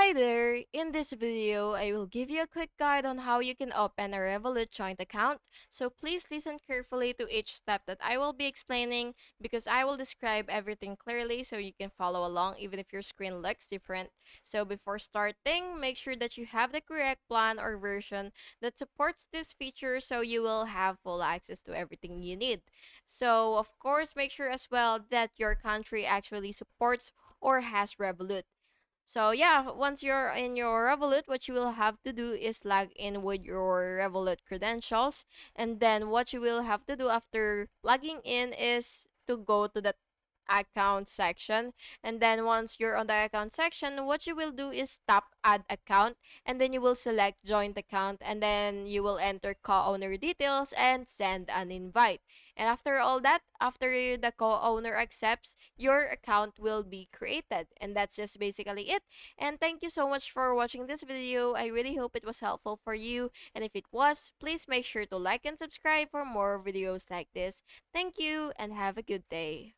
Hi there! In this video, I will give you a quick guide on how you can open a Revolut joint account. So please listen carefully to each step that I will be explaining because I will describe everything clearly so you can follow along even if your screen looks different. So before starting, make sure that you have the correct plan or version that supports this feature so you will have full access to everything you need. So of course, make sure as well that your country actually supports or has Revolut. So yeah, once you're in your Revolut, what you will have to do is log in with your Revolut credentials. And then what you will have to do after logging in is to go to the account section. And then once you're on the account section, what you will do is tap add account, and then you will select joint account, and then you will enter co-owner details and send an invite. And after all that, after the co-owner accepts, your account will be created. And that's just basically it. And thank you so much for watching this video. I really hope it was helpful for you. And if it was, please make sure to like and subscribe for more videos like this. Thank you and have a good day.